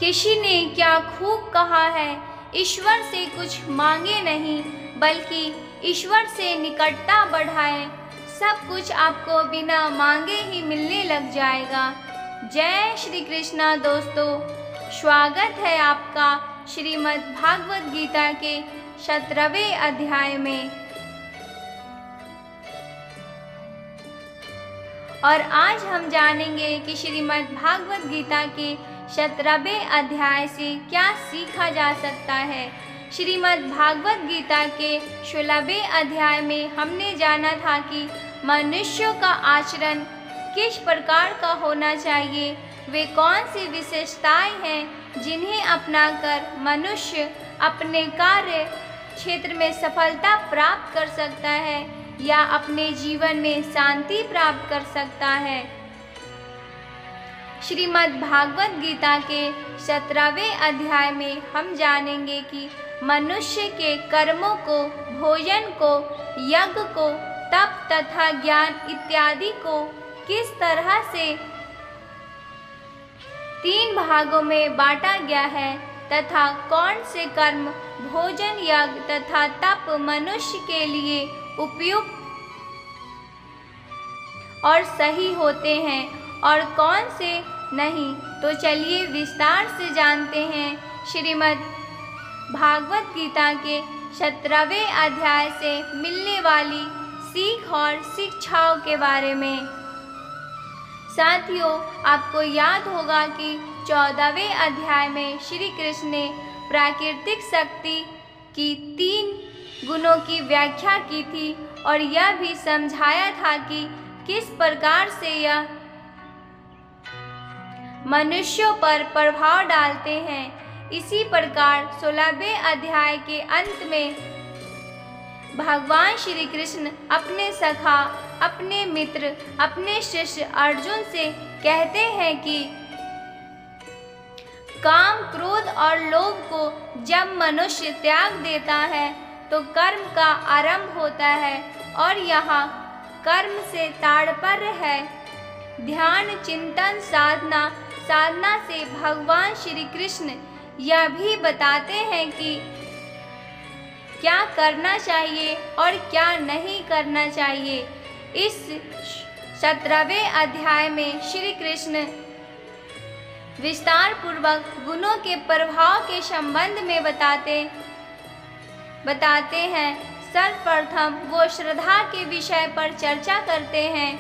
किसी ने क्या खूब कहा है, ईश्वर से कुछ मांगे नहीं बल्कि ईश्वर से निकटता बढ़ाएं, सब कुछ आपको बिना मांगे ही मिलने लग जाएगा। जय श्री कृष्णा दोस्तों, स्वागत है आपका श्रीमद् भागवत गीता के 17वें अध्याय में। और आज हम जानेंगे कि श्रीमद् भागवत गीता के 17वें अध्याय से क्या सीखा जा सकता है। श्रीमद् भागवत गीता के 16वें अध्याय में हमने जाना था कि मनुष्यों का आचरण किस प्रकार का होना चाहिए, वे कौन सी विशेषताएं हैं जिन्हें अपनाकर मनुष्य अपने कार्य क्षेत्र में सफलता प्राप्त कर सकता है या अपने जीवन में शांति प्राप्त कर सकता है। श्रीमद् भागवत गीता के 17वें अध्याय में हम जानेंगे कि मनुष्य के कर्मों को, भोजन को, यज्ञ को, तप तथा ज्ञान इत्यादि को किस तरह से 3 भागों में बांटा गया है तथा कौन से कर्म, भोजन, यज्ञ तथा तप मनुष्य के लिए उपयुक्त और सही होते हैं और कौन से नहीं। तो चलिए विस्तार से जानते हैं श्रीमद् भागवत गीता के 17वें अध्याय से मिलने वाली सीख और शिक्षाओं के बारे में। साथियों, आपको याद होगा कि 14वें अध्याय में श्री कृष्ण ने प्राकृतिक शक्ति की 3 गुणों की व्याख्या की थी और यह भी समझाया था कि किस प्रकार से यह मनुष्यों पर प्रभाव डालते हैं। इसी प्रकार 16वें अध्याय के अंत में भगवान श्री कृष्ण अपने सखा, अपने मित्र, अपने शिष्य अर्जुन से कहते हैं कि काम, क्रोध और लोभ को जब मनुष्य त्याग देता है तो कर्म का आरंभ होता है और यहाँ कर्म से तात्पर्य है ध्यान, चिंतन, साधना से भगवान श्री कृष्ण यह भी बताते हैं कि क्या करना चाहिए और क्या नहीं करना चाहिए। इस 17वें अध्याय में श्री कृष्ण विस्तार पूर्वक गुणों के प्रभाव के संबंध में बताते हैं। सर्वप्रथम वो श्रद्धा के विषय पर चर्चा करते हैं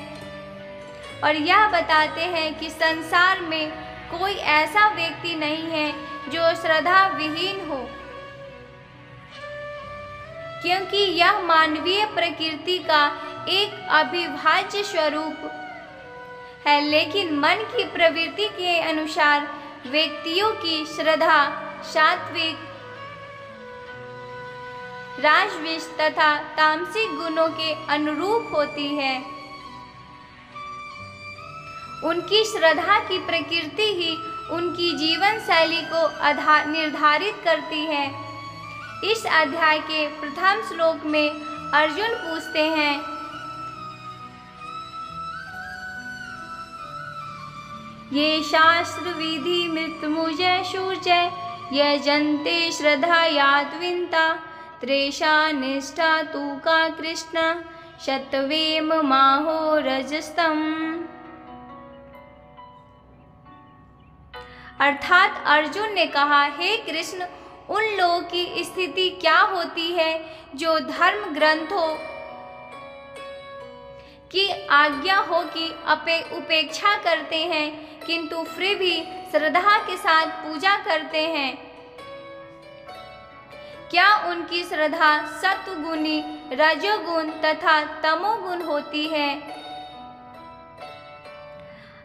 और यह बताते हैं कि संसार में कोई ऐसा व्यक्ति नहीं है जो श्रद्धा विहीन हो, क्योंकि यह मानवीय प्रकृति का एक अविभाज्य स्वरूप है। लेकिन मन की प्रवृत्ति के अनुसार व्यक्तियों की श्रद्धा सात्विक, राजसिक तथा तामसिक गुणों के अनुरूप होती है। उनकी श्रद्धा की प्रकृति ही उनकी जीवन शैली को निर्धारित करती है। इस अध्याय के प्रथम श्लोक में अर्जुन पूछते हैं, ये शास्त्र विधि मृत्युंजय सूर्य यजन्ते श्रद्धा यात्विन्ता त्रेषा निष्ठा तू का कृष्ण शतवेम माहो रजस्तम। अर्थात अर्जुन ने कहा, हे कृष्ण, उन लोगों की स्थिति क्या होती है जो धर्म ग्रंथों की आज्ञा हो की उपेक्षा करते हैं किंतु फिर भी श्रद्धा के साथ पूजा करते हैं। क्या उनकी श्रद्धा सत्वगुणी, रजोगुण तथा तमोगुण होती है।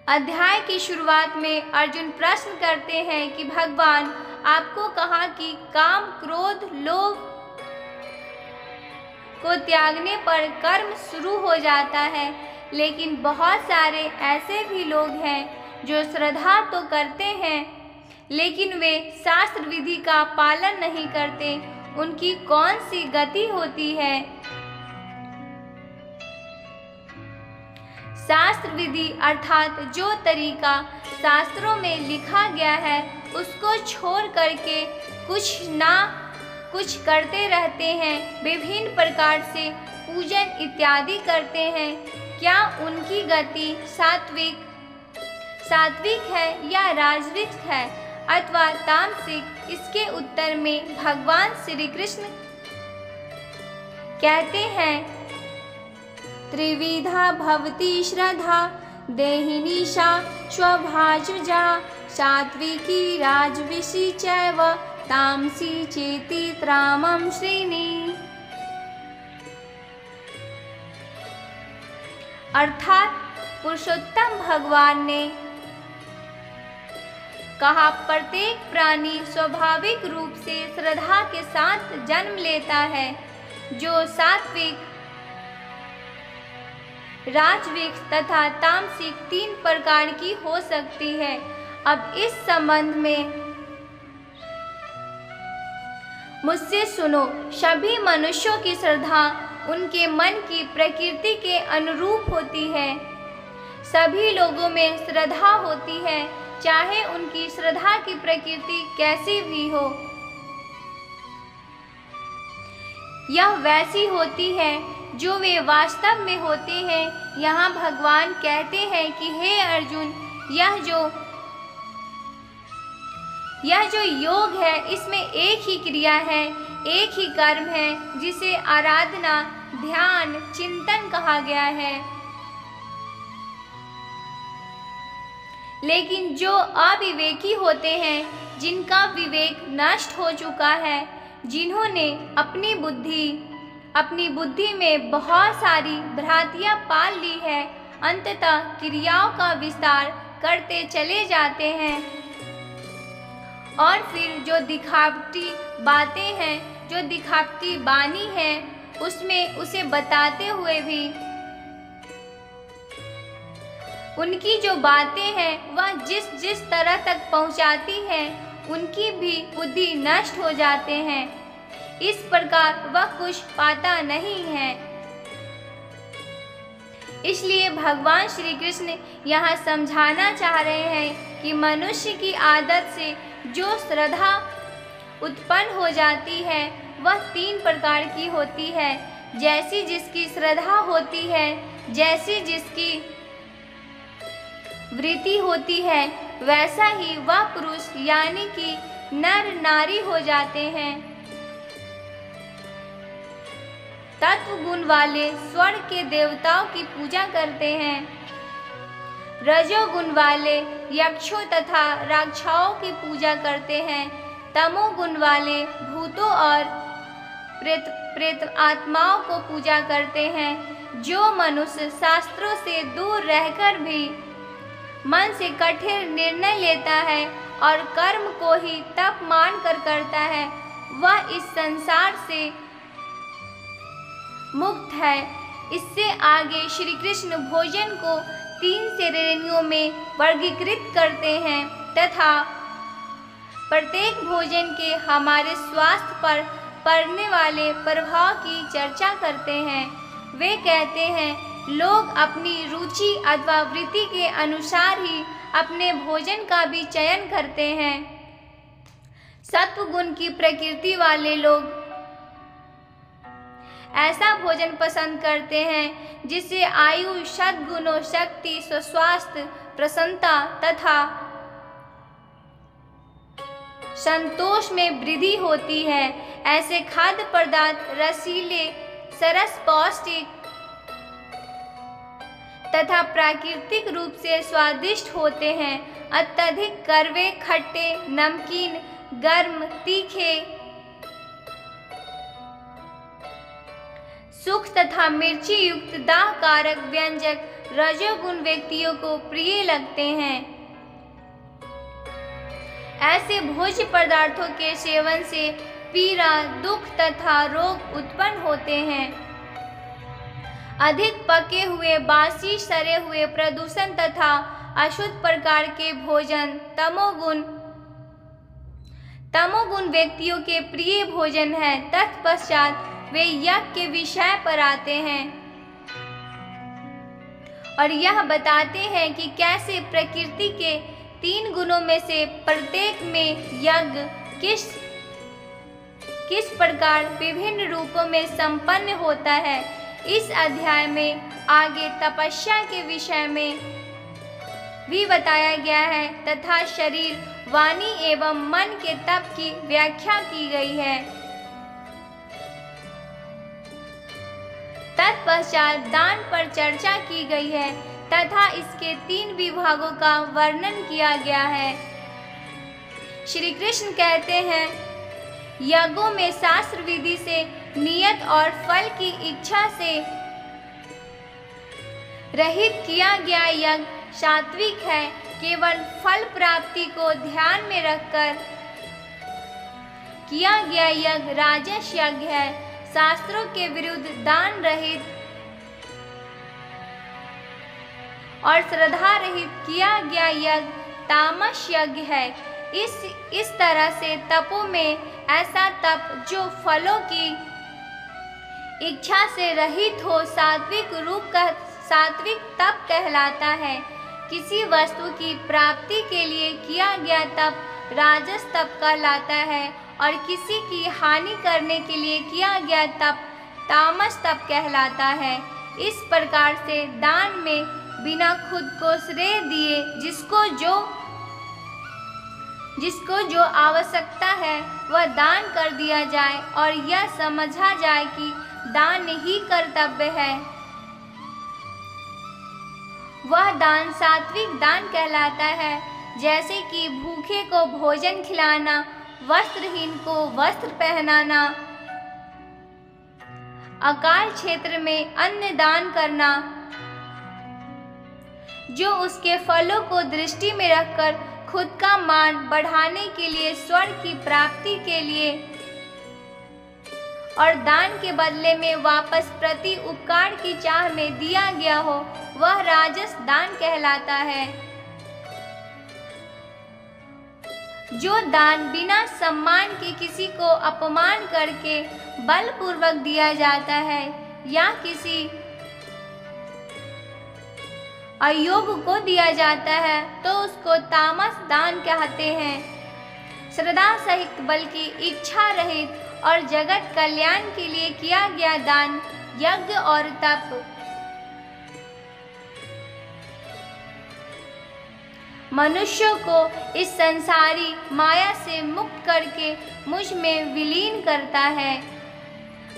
अध्याय की शुरुआत में अर्जुन प्रश्न करते हैं कि भगवान, आपको कहा कि काम, क्रोध, लोभ को त्यागने पर कर्म शुरू हो जाता है, लेकिन बहुत सारे ऐसे भी लोग हैं जो श्रद्धा तो करते हैं लेकिन वे शास्त्र विधि का पालन नहीं करते। उनकी कौन सी गति होती है। शास्त्र विधि अर्थात जो तरीका शास्त्रों में लिखा गया है उसको छोड़ करके कुछ ना कुछ करते रहते हैं, विभिन्न प्रकार से पूजन इत्यादि करते हैं। क्या उनकी गति सात्विक है या राजसिक है अथवा तामसिक? इसके उत्तर में भगवान श्री कृष्ण कहते हैं, त्रिविधा भवति श्रद्धा देहिनीशा स्वभाजुजा सात्विकी राजविषी चैव तामसी चेति त्रामं श्रीनि। अर्थात पुरुषोत्तम भगवान ने कहा, प्रत्येक प्राणी स्वाभाविक रूप से श्रद्धा के साथ जन्म लेता है, जो सात्विक, राजसिक तथा तामसिक 3 प्रकार की हो सकती है। अब इस संबंध में मुझसे सुनो। सभी मनुष्यों की श्रद्धा उनके मन की प्रकृति के अनुरूप होती है। सभी लोगों में श्रद्धा होती है, चाहे उनकी श्रद्धा की प्रकृति कैसी भी हो। यह वैसी होती है जो वे वास्तव में होते हैं। यहाँ भगवान कहते हैं कि हे अर्जुन, यह जो योग है, इसमें एक ही क्रिया है, एक ही कर्म है, जिसे आराधना, ध्यान, चिंतन कहा गया है। लेकिन जो अविवेकी होते हैं, जिनका विवेक नष्ट हो चुका है, जिन्होंने अपनी बुद्धि में बहुत सारी भ्रांतियां पाल ली है, अंततः क्रियाओं का विस्तार करते चले जाते हैं और फिर जो दिखावटी बातें हैं, जो दिखावटी वाणी है, उसमें उसे बताते हुए भी उनकी जो बातें हैं वह जिस तरह तक पहुंचाती है, उनकी भी बुद्धि नष्ट हो जाते हैं। इस प्रकार वह कुछ पाता नहीं है। इसलिए भगवान श्री कृष्ण यहाँ समझाना चाह रहे हैं कि मनुष्य की आदत से जो श्रद्धा उत्पन्न हो जाती है, वह 3 प्रकार की होती है। जैसी जिसकी श्रद्धा होती है, जैसी जिसकी वृत्ति होती है, वैसा ही वह पुरुष यानी कि नर नारी हो जाते हैं। तत्व गुण वाले स्वर्ग के देवताओं की पूजा करते हैं। रजोगुण वाले यक्षों तथा राक्षसों की पूजा करते हैं। तमोगुण वाले भूतों और प्रेत आत्माओं को पूजा करते हैं। जो मनुष्य शास्त्रों से दूर रहकर भी मन से कठिन निर्णय लेता है और कर्म को ही तप मान कर करता है, वह इस संसार से मुक्त है। इससे आगे श्री कृष्ण भोजन को 3 श्रेणियों में वर्गीकृत करते हैं तथा प्रत्येक भोजन के हमारे स्वास्थ्य पर पड़ने वाले प्रभाव की चर्चा करते हैं। वे कहते हैं, लोग अपनी रुचि अथवा वृत्ति के अनुसार ही अपने भोजन का भी चयन करते हैं। सत्व गुण की प्रकृति वाले लोग ऐसा भोजन पसंद करते हैं जिससे आयु, सद्गुणों, शक्ति, स्वास्थ्य, प्रसन्नता तथा संतोष में वृद्धि होती है। ऐसे खाद्य पदार्थ रसीले, सरस, पौष्टिक तथा प्राकृतिक रूप से स्वादिष्ट होते हैं। अत्यधिक कड़वे, खट्टे, नमकीन, गर्म, तीखे, सुख तथा मिर्ची युक्त दाहकारक व्यंजक रजोगुण व्यक्तियों को प्रिय लगते हैं। ऐसे भोज्य पदार्थों के सेवन से पीड़ा, दुख तथा रोग उत्पन्न होते हैं। अधिक पके हुए, बासी, सड़े हुए, प्रदूषण तथा अशुद्ध प्रकार के भोजन तमोगुण व्यक्तियों के प्रिय भोजन है। तत्पश्चात वे यज्ञ के विषय पर आते हैं और यह बताते हैं कि कैसे प्रकृति के 3 गुणों में से प्रत्येक में यज्ञ किस प्रकार विभिन्न रूपों में संपन्न होता है, इस अध्याय में आगे तपस्या के विषय में भी बताया गया है तथा शरीर, वाणी एवं मन के तप की व्याख्या की गई है। तत्पश्चात दान पर चर्चा की गई है तथा इसके 3 विभागों का वर्णन किया गया है। श्री कृष्ण कहते हैं, यज्ञों में शास्त्र विधि से नियत और फल की इच्छा से रहित किया गया यज्ञ सात्विक है। केवल फल प्राप्ति को ध्यान में रखकर किया गया यज्ञ राजस यज्ञ है। शास्त्रों के विरुद्ध दान रहित और श्रद्धा रहित किया गया यज्ञ तामस यज्ञ है। इस तरह से तपों में ऐसा तप जो फलों की इच्छा से रहित हो सात्विक तप कहलाता है। किसी वस्तु की प्राप्ति के लिए किया गया तप राजस तप कहलाता है और किसी की हानि करने के लिए किया गया तप तामस तप कहलाता है। इस प्रकार से दान में बिना खुद को श्रेय दिए जिसको जो आवश्यकता है वह दान कर दिया जाए और यह समझा जाए कि दान ही कर्तव्य है, वह दान सात्विक दान कहलाता है। जैसे कि भूखे को भोजन खिलाना, वस्त्रहीन को वस्त्र पहनाना, अकाल क्षेत्र में अन्न दान करना, जो उसके फलों को दृष्टि में रखकर खुद का मान बढ़ाने के लिए, स्वर्ग की प्राप्ति के लिए और दान के बदले में वापस प्रति उपकार की चाह में दिया गया हो, वह राजस दान कहलाता है। जो दान बिना सम्मान के किसी को अपमान करके बलपूर्वक दिया जाता है या किसी अयोग्य को दिया जाता है तो उसको तामस दान कहते हैं। श्रद्धा सहित बल्कि इच्छा रहित और जगत कल्याण के लिए किया गया दान यज्ञ और तप मनुष्यों को इस संसारी माया से मुक्त करके मुझ में विलीन करता है।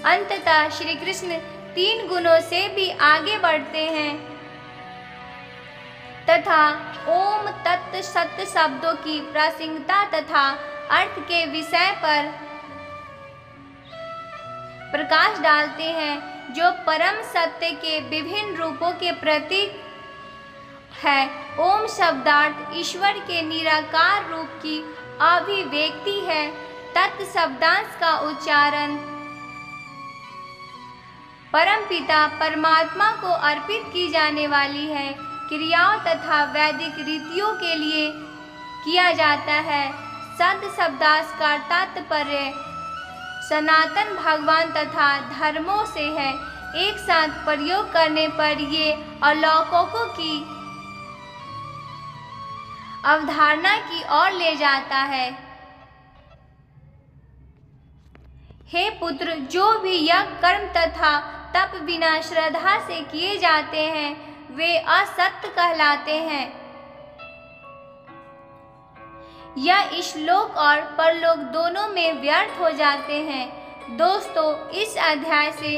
अंततः श्री कृष्ण 3 गुणों से भी आगे बढ़ते हैं तथा ओम तत्त सत्य शब्दों की प्रासंगिकता तथा अर्थ के विषय पर प्रकाश डालते हैं, जो परम सत्य के विभिन्न रूपों के प्रतीक है। ओम शब्दार्थ ईश्वर के निराकार रूप की अभिव्यक्ति है। तत् शब्दांश का उच्चारण परमपिता परमात्मा को अर्पित की जाने वाली है क्रियाओं तथा वैदिक रीतियों के लिए किया जाता है। सद शब्दार्थ का तात्पर्य सनातन भगवान तथा धर्मों से है। एक साथ प्रयोग करने पर ये अलौकिकों की अवधारणा की ओर ले जाता है। हे पुत्र, जो भी यज्ञ कर्म तथा तप बिना श्रद्धा से किए जाते हैं वे असत्य कहलाते हैं। यह इहलोक और परलोक दोनों में व्यर्थ हो जाते हैं। दोस्तों, इस अध्याय से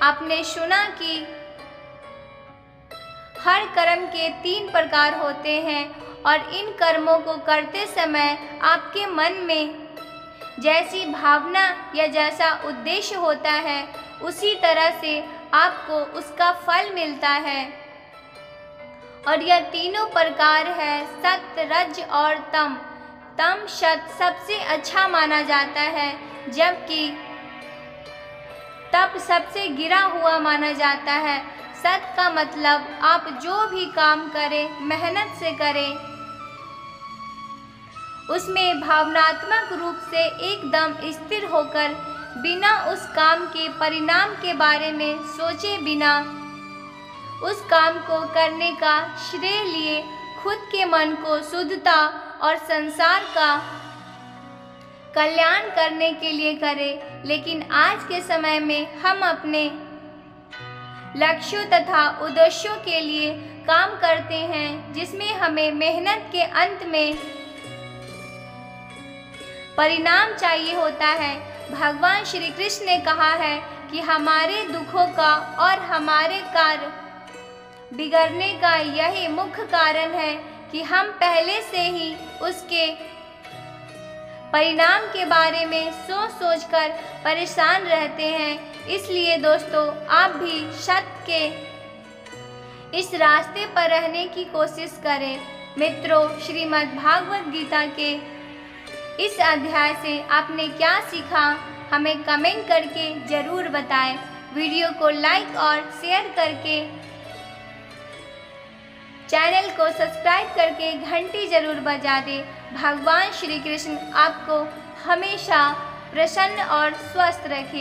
आपने सुना कि हर कर्म के 3 प्रकार होते हैं और इन कर्मों को करते समय आपके मन में जैसी भावना या जैसा उद्देश्य होता है उसी तरह से आपको उसका फल मिलता है। और यह तीनों प्रकार है सत्य, रज और तम। तम सबसे अच्छा माना जाता है जबकि तप सबसे गिरा हुआ माना जाता है। सत्य का मतलब आप जो भी काम करें मेहनत से करें, उसमें भावनात्मक रूप से एकदम स्थिर होकर बिना उस काम के परिणाम के बारे में सोचे बिना उस काम को करने का श्रेय लिए खुद के मन को शुद्धता और संसार का कल्याण करने के लिए करें। लेकिन आज के समय में हम अपने लक्ष्यों तथा उद्देश्यों के लिए काम करते हैं, जिसमें हमें मेहनत के अंत में परिणाम चाहिए होता है। भगवान श्री कृष्ण ने कहा है कि हमारे दुखों का और हमारे कार्य बिगड़ने का यही मुख्य कारण है कि हम पहले से ही उसके परिणाम के बारे में सोच सोचकर परेशान रहते हैं। इसलिए दोस्तों, आप भी सत्य के इस रास्ते पर रहने की कोशिश करें। मित्रों, श्रीमद् भागवत गीता के इस अध्याय से आपने क्या सीखा, हमें कमेंट करके ज़रूर बताएं। वीडियो को लाइक और शेयर करके चैनल को सब्सक्राइब करके घंटी जरूर बजा दें। भगवान श्री कृष्ण आपको हमेशा प्रसन्न और स्वस्थ रखें।